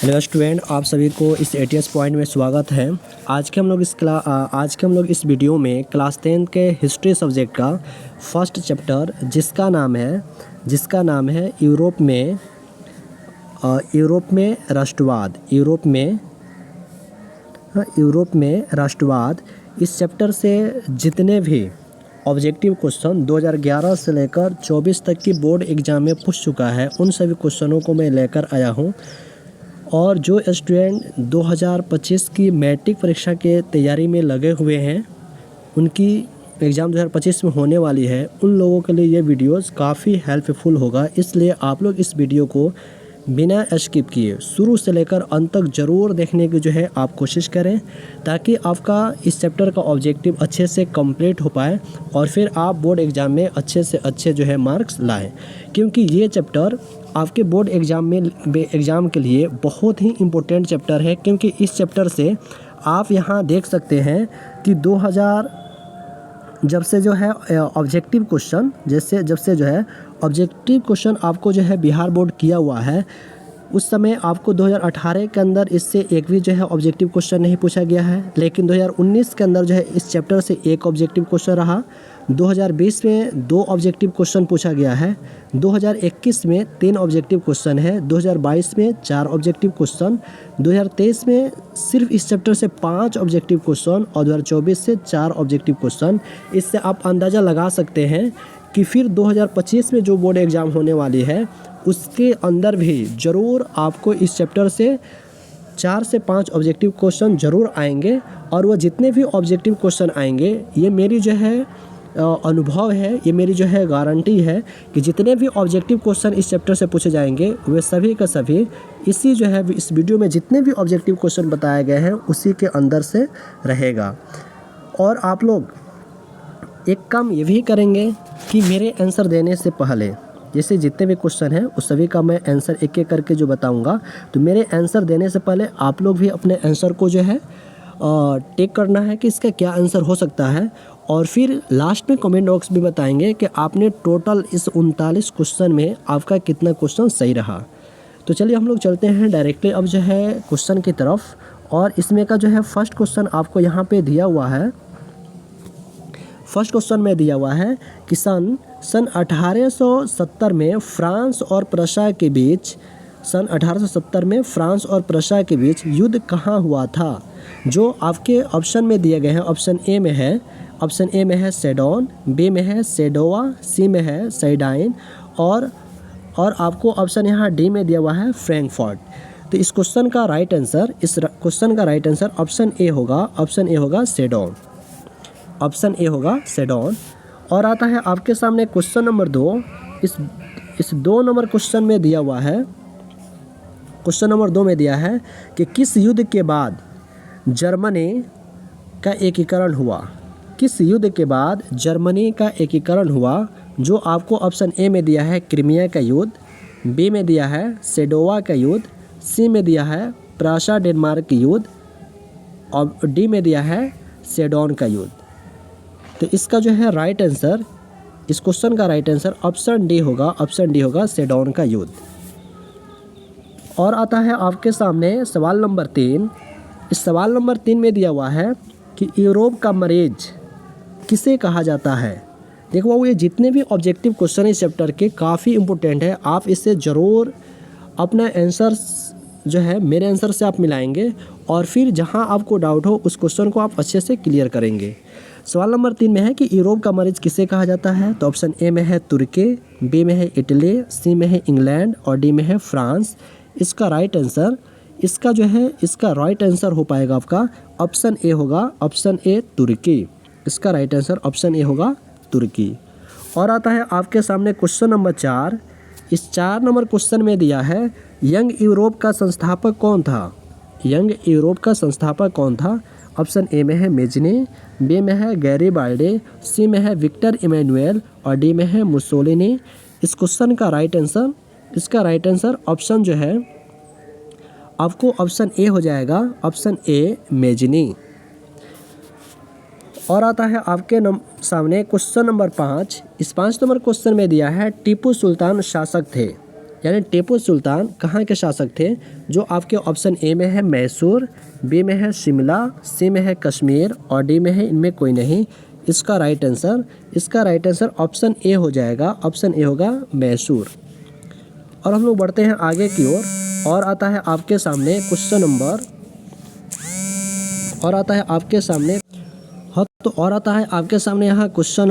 Hello student, आप सभी को इस एटीएस पॉइंट में स्वागत है। आज के हम लोग इस वीडियो में क्लास 10 के हिस्ट्री सब्जेक्ट का फर्स्ट चैप्टर जिसका नाम है यूरोप में राष्ट्रवाद। इस चैप्टर से जितने भी ऑब्जेक्टिव क्वेश्चन 2011 से लेकर 24 तक की बोर्ड एग्ज़ाम में पूछ चुका है, उन सभी क्वेश्चनों को मैं लेकर आया हूँ। और जो स्टूडेंट 2025 की मैट्रिक परीक्षा के तैयारी में लगे हुए हैं, उनकी एग्ज़ाम 2025 में होने वाली है, उन लोगों के लिए ये वीडियोस काफ़ी हेल्पफुल होगा। इसलिए आप लोग इस वीडियो को बिना स्किप किए शुरू से लेकर अंत तक ज़रूर देखने की आप कोशिश करें, ताकि आपका इस चैप्टर का ऑब्जेक्टिव अच्छे से कंप्लीट हो पाए और फिर आप बोर्ड एग्ज़ाम में अच्छे से अच्छे मार्क्स लाएं। क्योंकि ये चैप्टर आपके बोर्ड एग्ज़ाम के लिए बहुत ही इम्पोर्टेंट चैप्टर है। क्योंकि इस चैप्टर से आप यहाँ देख सकते हैं कि 2000 जब से ऑब्जेक्टिव क्वेश्चन आपको बिहार बोर्ड किया हुआ है, उस समय आपको 2018 के अंदर इससे एक भी ऑब्जेक्टिव क्वेश्चन नहीं पूछा गया है। लेकिन 2019 के अंदर इस चैप्टर से एक ऑब्जेक्टिव क्वेश्चन रहा। 2020 में 2 ऑब्जेक्टिव क्वेश्चन पूछा गया है। 2021 में 3 ऑब्जेक्टिव क्वेश्चन है। 2022 में 4 ऑब्जेक्टिव क्वेश्चन। 2023 में सिर्फ इस चैप्टर से 5 ऑब्जेक्टिव क्वेश्चन और 2024 से 4 ऑब्जेक्टिव क्वेश्चन। इससे आप अंदाज़ा लगा सकते हैं कि फिर 2025 में जो बोर्ड एग्ज़ाम होने वाली है, उसके अंदर भी ज़रूर आपको इस चैप्टर से 4 से 5 ऑब्जेक्टिव क्वेश्चन ज़रूर आएंगे। और वो जितने भी ऑब्जेक्टिव क्वेश्चन आएंगे, ये मेरी अनुभव है, ये मेरी गारंटी है कि जितने भी ऑब्जेक्टिव क्वेश्चन इस चैप्टर से पूछे जाएंगे, वे सभी का सभी इस वीडियो में जितने भी ऑब्जेक्टिव क्वेश्चन बताए गए हैं उसी के अंदर से रहेगा। और आप लोग एक काम ये भी करेंगे कि मेरे आंसर देने से पहले, जैसे जितने भी क्वेश्चन हैं उस सभी का मैं आंसर एक एक करके बताऊंगा, तो मेरे आंसर देने से पहले आप लोग भी अपने आंसर को टेक करना है कि इसका क्या आंसर हो सकता है। और फिर लास्ट में कमेंट बॉक्स में बताएंगे कि आपने टोटल इस 39 क्वेश्चन में आपका कितना क्वेश्चन सही रहा। तो चलिए हम लोग चलते हैं डायरेक्टली अब क्वेश्चन की तरफ। और इसमें का फर्स्ट क्वेश्चन आपको यहाँ पे दिया हुआ है। फर्स्ट क्वेश्चन में दिया हुआ है कि सन 1870 में फ्रांस और प्रशा के बीच युद्ध कहाँ हुआ था। जो आपके ऑप्शन में दिए गए हैं, ऑप्शन ए में है सेडोन, बी में है सेडोवा, सी में है साइडाइन और आपको ऑप्शन यहाँ डी में दिया हुआ है फ्रैंकफर्ट। तो इस क्वेश्चन का राइट आंसर ऑप्शन ए होगा सेडोन। ऑप्शन ए होगा सेडोन। और आता है आपके सामने क्वेश्चन नंबर 2। इस 2 नंबर क्वेश्चन में दिया हुआ है, क्वेश्चन नंबर 2 में दिया है कि किस युद्ध के बाद जर्मनी का एकीकरण हुआ। किस युद्ध के बाद जर्मनी का एकीकरण हुआ। जो आपको ऑप्शन ए में दिया है क्रीमिया का युद्ध, बी में दिया है सेडोवा का युद्ध, सी में दिया है प्राशा डेनमार्क युद्ध और डी में दिया है सेडोन का युद्ध। तो इसका राइट आंसर, इस क्वेश्चन का राइट आंसर ऑप्शन डी होगा सेडोन का युद्ध। और आता है आपके सामने सवाल नंबर 3। इस सवाल नंबर 3 में दिया हुआ है कि यूरोप का मरीज किसे कहा जाता है। देखो ये जितने भी ऑब्जेक्टिव क्वेश्चन इस चैप्टर के काफ़ी इंपॉर्टेंट है। आप इससे ज़रूर अपना आंसर मेरे आंसर से आप मिलाएंगे और फिर जहां आपको डाउट हो उस क्वेश्चन को आप अच्छे से क्लियर करेंगे। सवाल नंबर 3 में है कि यूरोप का मरीज किसे कहा जाता है। तो ऑप्शन ए में है तुर्की, बी में है इटली, सी में है इंग्लैंड और डी में है फ्रांस। इसका राइट आंसर इसका राइट आंसर हो पाएगा आपका ऑप्शन ए तुर्की। इसका राइट आंसर ऑप्शन ए होगा तुर्की। और आता है आपके सामने क्वेश्चन नंबर 4। इस 4 नंबर क्वेश्चन में दिया है यंग यूरोप का संस्थापक कौन था। ऑप्शन ए में है मेजनी, बी में है गैरिबाल्डी, सी में है विक्टर इमैनुएल और डी में है मुसोलिनी। इस क्वेश्चन का राइट आंसर ऑप्शन आपको ऑप्शन ए हो जाएगा, ऑप्शन ए मेजनी। और आता है आपके सामने क्वेश्चन नंबर 5। इस 5 नंबर क्वेश्चन में दिया है टीपू सुल्तान शासक थे। यानी टीपू सुल्तान कहाँ के शासक थे? जो आपके ऑप्शन ए में है मैसूर, बी में है शिमला, सी में है कश्मीर और डी में है इनमें कोई नहीं। इसका राइट आंसर ऑप्शन ए हो जाएगा, ऑप्शन ए होगा मैसूर। और हम लोग बढ़ते हैं आगे की ओर और आता है आपके सामने क्वेश्चन नंबर यहाँ क्वेश्चन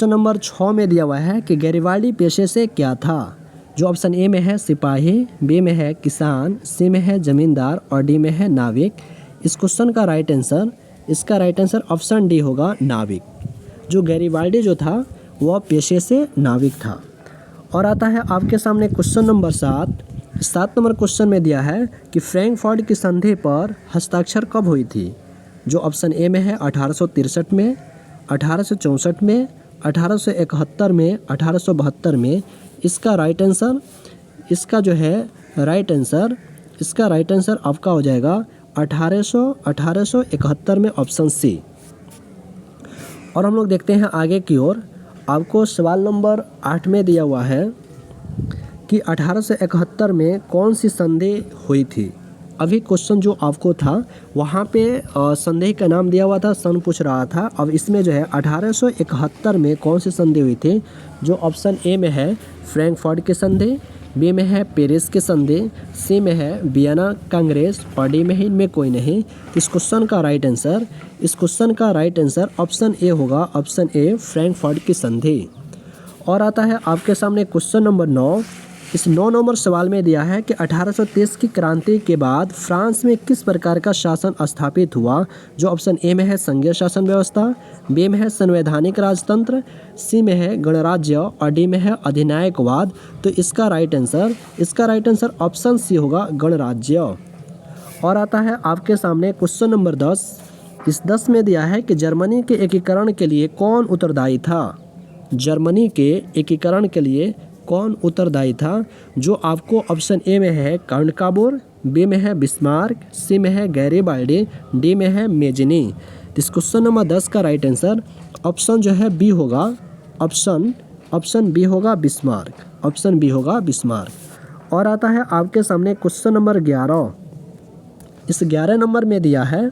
नंबर 6 में दिया हुआ है कि गैरिबाल्डी पेशे से क्या था? जो ऑप्शन ए में है सिपाही, बी में है किसान, सी में है जमींदार और डी में है नाविक। इस क्वेश्चन का राइट आंसर ऑप्शन डी होगा नाविक। जो गैरिबाल्डी जो था वह पेशे से नाविक था। और आता है आपके सामने क्वेश्चन नंबर 7 नंबर क्वेश्चन में दिया है कि फ्रैंकफर्ट की संधि पर हस्ताक्षर कब हुई थी? जो ऑप्शन ए में है 1863 में, 1864 में, 1871 में, 1872 में। इसका राइट आंसर आपका हो जाएगा 1871 में, ऑप्शन सी। और हम लोग देखते हैं आगे की ओर। आपको सवाल नंबर 8 में दिया हुआ है कि 1871 में कौन सी संधि हुई थी? अभी क्वेश्चन जो आपको था वहाँ पे संधि का नाम दिया हुआ था, सन पूछ रहा था। अब इसमें जो है 1871 में कौन सी संधि हुई थी? जो ऑप्शन ए में है फ्रैंकफर्ट की संधि, बी में है पेरिस की संधि, सी में है वियना कांग्रेस और डी में है इनमें कोई नहीं। इस क्वेश्चन का राइट आंसर ऑप्शन ए होगा, ऑप्शन ए फ्रैंकफर्ट की संधि। और आता है आपके सामने क्वेश्चन नंबर 9। इस 9 नंबर सवाल में दिया है कि 1830 की क्रांति के बाद फ्रांस में किस प्रकार का शासन स्थापित हुआ? जो ऑप्शन ए में है संघीय शासन व्यवस्था, बी में है संवैधानिक राजतंत्र, सी में है गणराज्य और डी में है अधिनायकवाद। तो इसका राइट आंसर ऑप्शन सी होगा, गणराज्य। और आता है आपके सामने क्वेश्चन नंबर 10। इस 10 में दिया है कि जर्मनी के एकीकरण के लिए कौन उत्तरदायी था? जर्मनी के एकीकरण के लिए कौन उत्तरदायी था? जो आपको ऑप्शन ए में है काउंट काबोर, बी में है बिस्मार्क, सी में है गैरिबाल्डी, डी में है मेजिनी। इस क्वेश्चन नंबर 10 का राइट आंसर ऑप्शन जो है बी होगा, ऑप्शन बी होगा बिस्मार्क। और आता है आपके सामने क्वेश्चन नंबर 11। इस 11 नंबर में दिया है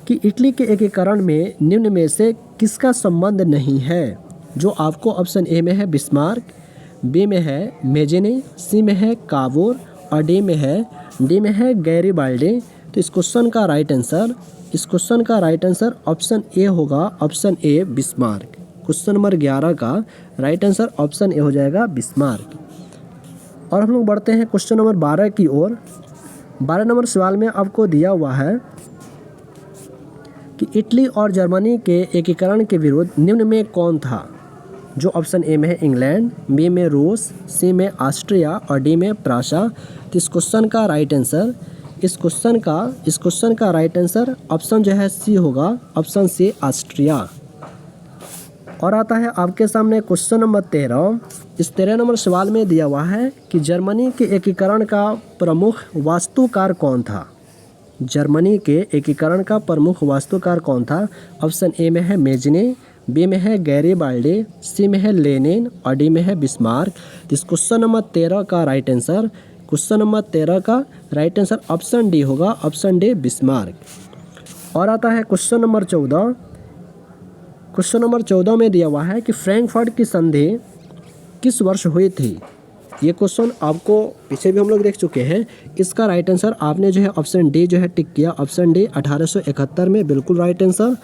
कि इटली के एकीकरण में निम्न में से किसका संबंध नहीं है? जो आपको ऑप्शन ए में है बिस्मार्क, बी में है मेजिनी, सी में है काबोर और डी में है गैरिबाल्डी। तो इस क्वेश्चन का राइट आंसर ऑप्शन ए होगा, option A Bismarck. Question number 11 का राइट आंसर ऑप्शन ए हो जाएगा बिस्मार्क। और हम लोग बढ़ते हैं क्वेश्चन नंबर 12 की ओर। 12 नंबर सवाल में आपको दिया हुआ है कि इटली और जर्मनी के एकीकरण के विरुद्ध निम्न में कौन था? जो ऑप्शन ए में है इंग्लैंड, बी में रूस, सी में ऑस्ट्रिया और डी में प्रासा। तो इस क्वेश्चन का राइट आंसर ऑप्शन जो है सी होगा, ऑप्शन सी ऑस्ट्रिया। और आता है आपके सामने क्वेश्चन नंबर 13। इस 13 नंबर सवाल में दिया हुआ है कि जर्मनी के एकीकरण का प्रमुख वास्तुकार कौन था? जर्मनी के एकीकरण का प्रमुख वास्तुकार कौन था? ऑप्शन ए में है मेजिनी, बी में है गैरिबाल्डी, सी में है लेनिन और डी में है बिस्मार्क। इस क्वेश्चन नंबर 13 का राइट आंसर ऑप्शन डी होगा, ऑप्शन डी बिस्मार्क। और आता है क्वेश्चन नंबर 14। क्वेश्चन नंबर 14 में दिया हुआ है कि फ्रैंकफर्ट की संधि किस वर्ष हुई थी? ये क्वेश्चन आपको पीछे भी हम लोग देख चुके हैं। इसका राइट आंसर आपने जो है ऑप्शन डी जो है टिक किया, ऑप्शन डी 1871 में, बिल्कुल राइट आंसर।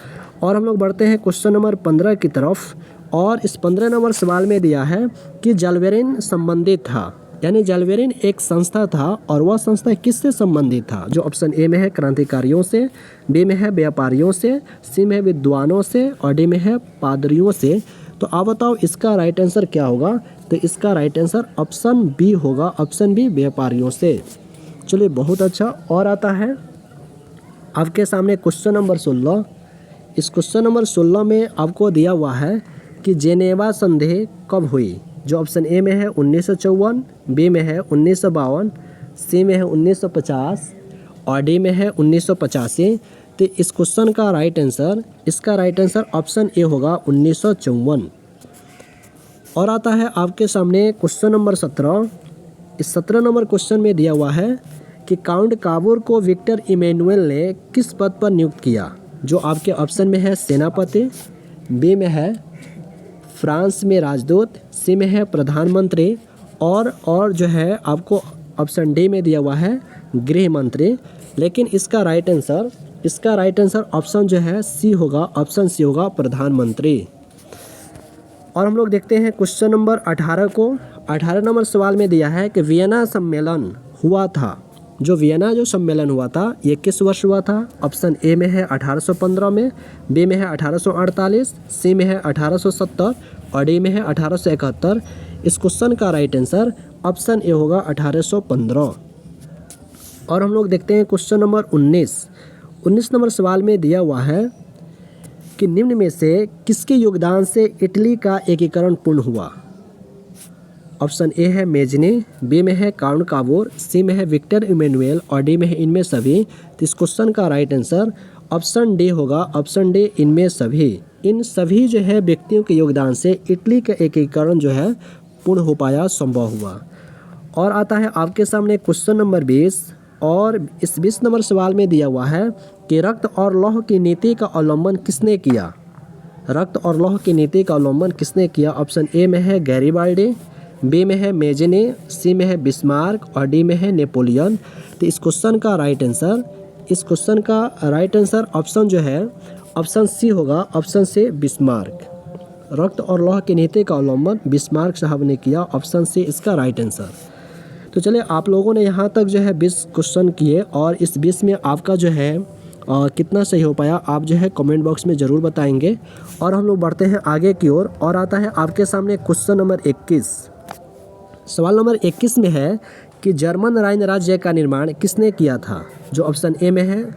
और हम लोग बढ़ते हैं क्वेश्चन नंबर 15 की तरफ। और इस 15 नंबर सवाल में दिया है कि जलवेरिन संबंधित था, यानी जलवेरिन एक संस्था था और वह संस्था किससे संबंधित था? जो ऑप्शन ए में है क्रांतिकारियों से, बी में है व्यापारियों से, सी में है विद्वानों से और डी में है पादरियों से। तो आप बताओ इसका राइट आंसर क्या होगा? तो इसका राइट आंसर ऑप्शन बी होगा, ऑप्शन बी व्यापारियों से। चलिए बहुत अच्छा। और आता है आपके सामने क्वेश्चन नंबर 16। इस क्वेश्चन नंबर 16 में आपको दिया हुआ है कि जेनेवा संधि कब हुई? जो ऑप्शन ए में है 1954, बी में है 1952, सी में है 1950 और डी में है 1985। तो इस क्वेश्चन का राइट आंसर ऑप्शन ए होगा 1954। और आता है आपके सामने क्वेश्चन नंबर 17। इस 17 नंबर क्वेश्चन में दिया हुआ है कि काउंट काबूर को विक्टर इमैनुअल ने किस पद पर नियुक्त किया। जो आपके ऑप्शन में है सेनापति, बी में है फ्रांस में राजदूत, सी में है प्रधानमंत्री और जो है आपको ऑप्शन डी में दिया हुआ है गृह मंत्री। लेकिन इसका राइट आंसर ऑप्शन जो है सी होगा, ऑप्शन सी होगा प्रधानमंत्री। और हम लोग देखते हैं क्वेश्चन नंबर 18 को। 18 नंबर सवाल में दिया है कि वियना सम्मेलन हुआ था। जो वियना जो सम्मेलन हुआ था ये किस वर्ष हुआ था। ऑप्शन ए में है 1815 में, बी में है 1848, सी में है 1870 और डी में है 1871। इस क्वेश्चन का राइट आंसर ऑप्शन ए होगा 1815। और हम लोग देखते हैं क्वेश्चन नंबर 19 नंबर सवाल में दिया हुआ है कि निम्न में से किसके योगदान से इटली का एकीकरण पूर्ण हुआ। ऑप्शन ए है मेजनी, बी में है काउंट काबूर, सी में है विक्टर इमैनुअल और डी में है इनमें सभी। तो इस क्वेश्चन का राइट आंसर ऑप्शन डी होगा, ऑप्शन डी इनमें सभी। इन सभी जो है व्यक्तियों के योगदान से इटली का एकीकरण जो है पूर्ण हो पाया, संभव हुआ। और आता है आपके सामने क्वेश्चन नंबर 20। और इस 20 नंबर सवाल में दिया हुआ है कि रक्त और लौह की नीति का अवलंबन किसने किया। रक्त और लौह की नीति का अवलंबन किसने किया। ऑप्शन ए में है गैरीबाल्डी, बी में है मेजनी, सी में है बिस्मार्क और डी में है नेपोलियन। तो इस क्वेश्चन का राइट आंसर ऑप्शन जो है ऑप्शन सी होगा, ऑप्शन से बिस्मार्क। रक्त और लौह की नीति का अवलंबन बिस्मार्क साहब ने किया, ऑप्शन सी इसका राइट आंसर। तो चलिए आप लोगों ने यहाँ तक जो है 20 क्वेश्चन किए और इस 20 में आपका जो है कितना सही हो पाया आप जो है कमेंट बॉक्स में ज़रूर बताएंगे। और हम लोग बढ़ते हैं आगे की ओर। और आता है आपके सामने क्वेश्चन नंबर 21। सवाल नंबर 21 में है कि जर्मन राइन राज्य का निर्माण किसने किया था। जो ऑप्शन ए में है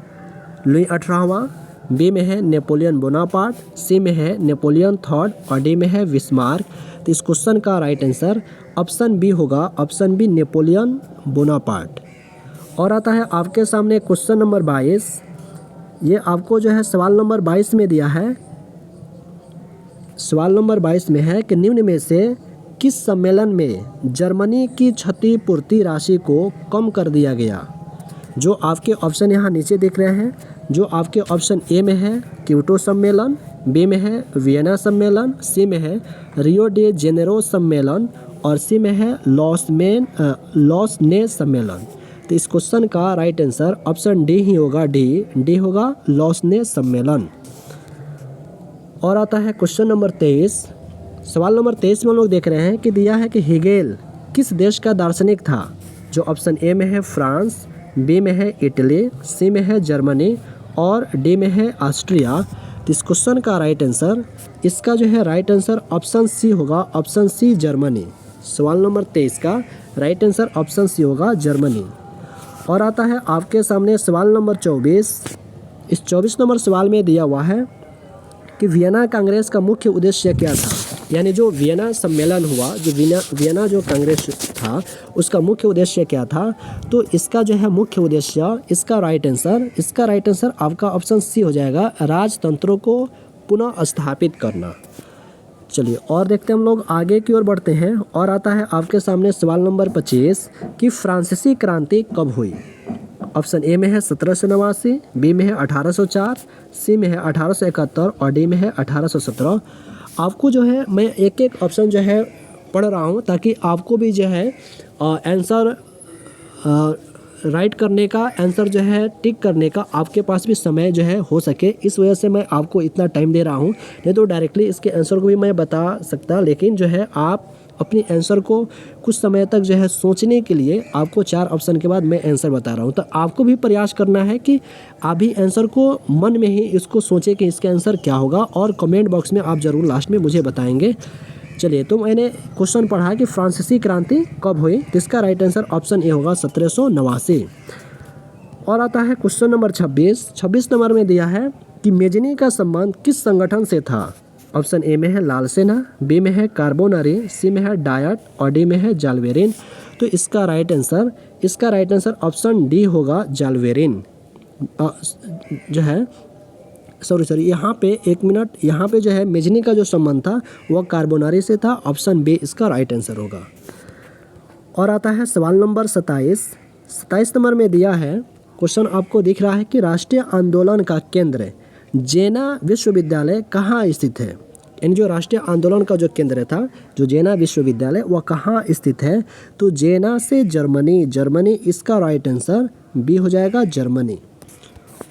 लुई 18वां, बी में है नेपोलियन बोनापार्ट, सी में है नेपोलियन थर्ड और डी में है बिस्मार्क। तो इस क्वेश्चन का राइट आंसर ऑप्शन बी होगा, ऑप्शन बी नेपोलियन बोनापार्ट। और आता है आपके सामने क्वेश्चन नंबर 22। ये आपको जो है सवाल नंबर 22 में दिया है। सवाल नंबर 22 में है कि निम्न में से किस सम्मेलन में जर्मनी की क्षतिपूर्ति राशि को कम कर दिया गया। जो आपके ऑप्शन यहाँ नीचे दिख रहे हैं। जो आपके ऑप्शन ए में है क्योटो सम्मेलन, बी में है वियना सम्मेलन, सी में है रियो डे जेनेरो सम्मेलन और सी में है लॉसने सम्मेलन। तो इस क्वेश्चन का राइट आंसर ऑप्शन डी ही होगा, डी होगा लॉसने सम्मेलन। और आता है क्वेश्चन नंबर 23। सवाल नंबर 23 में हम लोग देख रहे हैं कि दिया है कि हेगेल किस देश का दार्शनिक था। जो ऑप्शन ए में है फ्रांस, बी में है इटली, सी में है जर्मनी और डी में है ऑस्ट्रिया। तो इस क्वेश्चन का राइट आंसर इसका जो है राइट आंसर ऑप्शन सी होगा, ऑप्शन सी जर्मनी। सवाल नंबर 23 का राइट आंसर ऑप्शन सी होगा जर्मनी। और आता है आपके सामने सवाल नंबर 24। इस 24 नंबर सवाल में दिया हुआ है कि वियना कांग्रेस का मुख्य उद्देश्य क्या था। यानी जो वियना सम्मेलन हुआ, जो वियना जो कांग्रेस था उसका मुख्य उद्देश्य क्या था। तो इसका जो है मुख्य उद्देश्य इसका राइट आंसर आपका ऑप्शन सी हो जाएगा, राजतंत्रों को पुनः स्थापित करना। चलिए और देखते हैं हम लोग आगे की ओर बढ़ते हैं। और आता है आपके सामने सवाल नंबर 25 कि फ्रांसीसी क्रांति कब हुई। ऑप्शन ए में है 1789, बी में है 1804, सी में है 1871 और डी में है 1817। आपको जो है मैं एक एक ऑप्शन जो है पढ़ रहा हूँ ताकि आपको भी जो है आंसर राइट करने का, आंसर जो है टिक करने का आपके पास भी समय जो है हो सके। इस वजह से मैं आपको इतना टाइम दे रहा हूँ, नहीं तो डायरेक्टली इसके आंसर को भी मैं बता सकता, लेकिन जो है आप अपनी आंसर को कुछ समय तक जो है सोचने के लिए आपको 4 ऑप्शन के बाद मैं आंसर बता रहा हूँ। तो आपको भी प्रयास करना है कि आप भी आंसर को मन में ही इसको सोचें कि इसका आंसर क्या होगा और कमेंट बॉक्स में आप ज़रूर लास्ट में मुझे बताएंगे। चलिए तो मैंने क्वेश्चन पढ़ा कि फ्रांसीसी क्रांति कब हुई, तो इसका राइट आंसर ऑप्शन ए होगा 1789। और आता है क्वेश्चन नंबर 26 नंबर में दिया है कि मेजनी का संबंध किस संगठन से था। ऑप्शन ए में है लाल सेना, बी में है कार्बोनरी, सी में है डायट और डी में है जालवेरिन। तो इसका राइट आंसर ऑप्शन डी होगा, जालवेरिन जो है सॉरी यहाँ पे एक मिनट, यहाँ पे जो है मेजनी का जो संबंध था वह कार्बोनारी से था। ऑप्शन बी इसका राइट आंसर होगा। और आता है सवाल नंबर 27 नंबर में दिया है, क्वेश्चन आपको दिख रहा है कि राष्ट्रीय आंदोलन का केंद्र जेना विश्वविद्यालय कहाँ स्थित है। यानी जो राष्ट्रीय आंदोलन का जो केंद्र था, जो जेना विश्वविद्यालय, वह कहाँ स्थित है। तो जेना से जर्मनी इसका राइट आंसर बी हो जाएगा, जर्मनी।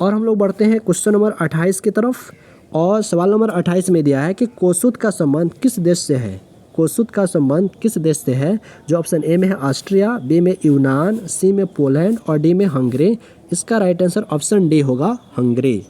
और हम लोग बढ़ते हैं क्वेश्चन नंबर 28 की तरफ। और सवाल नंबर 28 में दिया है कि कोसुत का संबंध किस देश से है। कोसुत का संबंध किस देश से है। जो ऑप्शन ए में है ऑस्ट्रिया, बी में यूनान, सी में पोलैंड और डी में हंगरी। इसका राइट आंसर ऑप्शन डी होगा, हंगरी।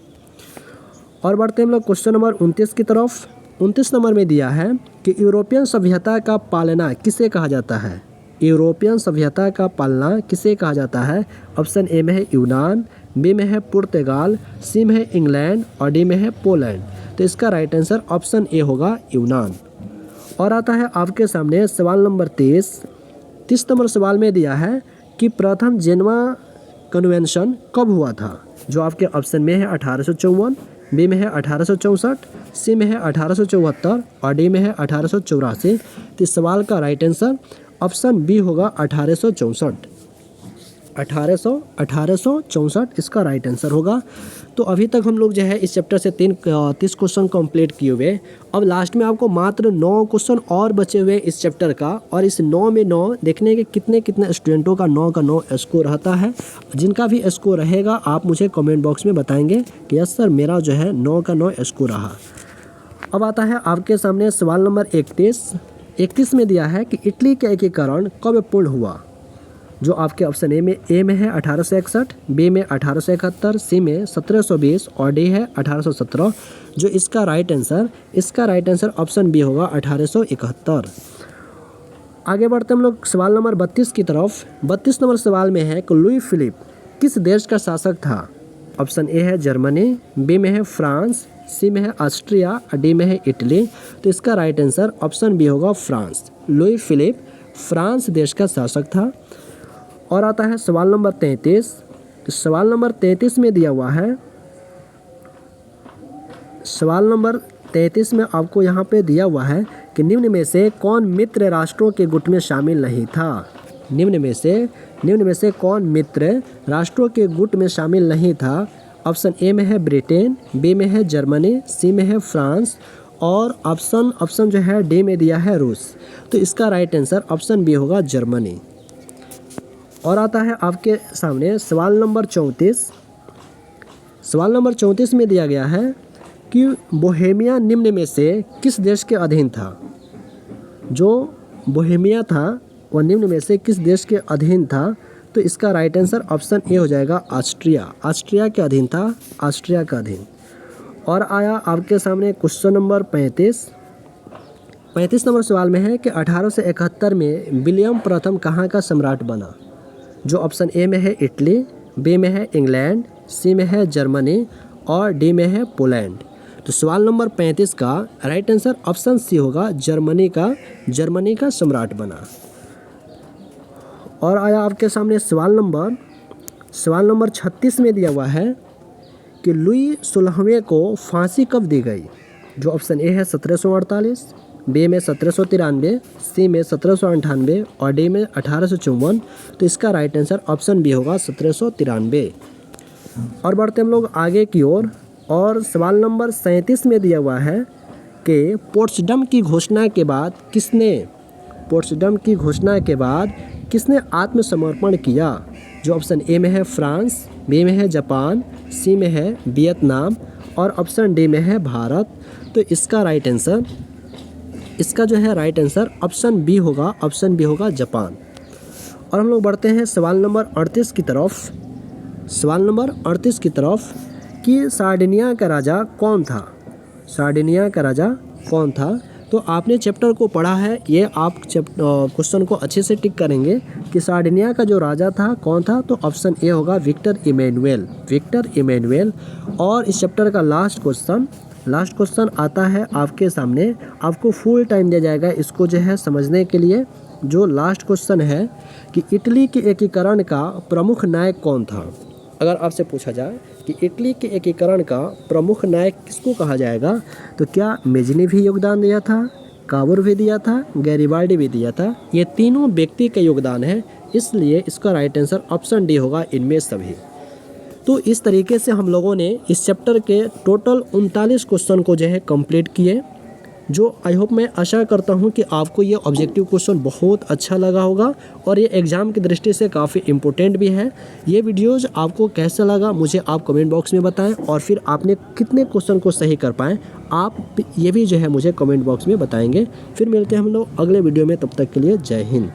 और बढ़ते हैं हम लोग क्वेश्चन नंबर 29 की तरफ। 29 नंबर में दिया है कि यूरोपियन सभ्यता का पालना किसे कहा जाता है। यूरोपियन सभ्यता का पालना किसे कहा जाता है। ऑप्शन ए में है यूनान, बी में है पुर्तगाल, सी में है इंग्लैंड और डी में है पोलैंड। तो इसका राइट आंसर ऑप्शन ए होगा, यूनान। और आता है आपके सामने सवाल नंबर 30 नंबर सवाल में दिया है कि प्रथम जेनेवा कन्वेंशन कब हुआ था। जो आपके ऑप्शन में है 1854, बी में है 1864, सी में है 1874 और डी में है 1884। तो इस सवाल का राइट आंसर ऑप्शन बी होगा, 1864। 1864 इसका राइट आंसर होगा। तो अभी तक हम लोग जो है इस चैप्टर से 30 क्वेश्चन कंप्लीट किए हुए। अब लास्ट में आपको मात्र 9 क्वेश्चन और बचे हुए इस चैप्टर का। और इस 9 में 9 देखने के कितने स्टूडेंटों का 9 का 9 स्कोर रहता है। जिनका भी स्कोर रहेगा आप मुझे कमेंट बॉक्स में बताएंगे कि यस सर मेरा जो है 9 का 9 स्कोर रहा। अब आता है आपके सामने सवाल नंबर 31 में दिया है कि इटली का एकीकरण कब पूर्ण हुआ। जो आपके ऑप्शन ए में है 1861, बी में 1871, सी में 1720 और डी है 1817। जो इसका राइट आंसर ऑप्शन बी होगा, 1871। आगे बढ़ते हम लोग सवाल नंबर 32 की तरफ। 32 नंबर सवाल में है कि लुई फिलिप किस देश का शासक था। ऑप्शन ए है जर्मनी, बी में है फ्रांस, सी में है ऑस्ट्रिया और डी में है इटली। तो इसका राइट आंसर ऑप्शन बी होगा, फ्रांस। लुई फिलिप फ्रांस देश का शासक था। और आता है सवाल नंबर 33। तो सवाल नंबर 33 में दिया हुआ है, सवाल नंबर 33 में आपको यहाँ पे दिया हुआ है कि निम्न में से कौन मित्र राष्ट्रों के गुट में शामिल नहीं था। निम्न में से कौन मित्र राष्ट्रों के गुट में शामिल नहीं था। ऑप्शन ए में है ब्रिटेन, बी में है जर्मनी, सी में है फ्रांस और ऑप्शन जो है डी में दिया है रूस। तो इसका राइट आंसर ऑप्शन बी होगा, जर्मनी। और आता है आपके सामने सवाल नंबर 34। सवाल नंबर 34 में दिया गया है कि बोहेमिया निम्न में से किस देश के अधीन था। जो बोहेमिया था वह निम्न में से किस देश के अधीन था। तो इसका राइट आंसर ऑप्शन ए हो जाएगा, ऑस्ट्रिया के अधीन था, ऑस्ट्रिया का अधीन। और आया आपके सामने क्वेश्चन नंबर 35 नंबर सवाल में है कि 1871 में विलियम प्रथम कहाँ का सम्राट बना। जो ऑप्शन ए में है इटली, बी में है इंग्लैंड, सी में है जर्मनी और डी में है पोलैंड। तो सवाल नंबर 35 का राइट आंसर ऑप्शन सी होगा, जर्मनी का सम्राट बना। और आया आपके सामने सवाल नंबर 36 में दिया हुआ है कि लुई 16वें को फांसी कब दी गई। जो ऑप्शन ए है 1748, बी में 1793, सी में 1798 और डी में 1854। तो इसका राइट आंसर ऑप्शन बी होगा, 1793। और बढ़ते हम लोग आगे की ओर। और सवाल नंबर 37 में दिया हुआ है कि पोट्सडम की घोषणा के बाद किसने आत्मसमर्पण किया। जो ऑप्शन ए में है फ्रांस, बी में है जापान, सी में है वियतनाम और ऑप्शन डी में है भारत। तो इसका राइट आंसर ऑप्शन बी होगा, जापान। और हम लोग बढ़ते हैं सवाल नंबर 38 की तरफ। कि सार्डिनिया का राजा कौन था। तो आपने चैप्टर को पढ़ा है, ये आप क्वेश्चन को अच्छे से टिक करेंगे कि सार्डिनिया का जो राजा था कौन था। तो ऑप्शन ए होगा, विक्टर इमैनुएल। और इस चैप्टर का लास्ट क्वेश्चन आता है आपके सामने। आपको फुल टाइम दिया जाएगा इसको जो है समझने के लिए। जो लास्ट क्वेश्चन है कि इटली के एकीकरण का प्रमुख नायक कौन था। अगर आपसे पूछा जाए कि इटली के एकीकरण का प्रमुख नायक किसको कहा जाएगा, तो क्या मेजनी भी योगदान दिया था, काबुर भी दिया था, गैरिबाल्डी भी दिया था। ये तीनों व्यक्ति का योगदान है, इसलिए इसका राइट आंसर ऑप्शन डी होगा, इनमें सभी। तो इस तरीके से हम लोगों ने इस चैप्टर के टोटल 39 क्वेश्चन को जो है कंप्लीट किए, जो आई होप मैं आशा करता हूं कि आपको ये ऑब्जेक्टिव क्वेश्चन बहुत अच्छा लगा होगा और ये एग्ज़ाम की दृष्टि से काफ़ी इम्पोर्टेंट भी है। ये वीडियोज़ आपको कैसा लगा मुझे आप कमेंट बॉक्स में बताएं, और फिर आपने कितने क्वेश्चन को सही कर पाएँ आप ये भी जो है मुझे कमेंट बॉक्स में बताएंगे। फिर मिलते हैं हम लोग अगले वीडियो में, तब तक के लिए जय हिंद।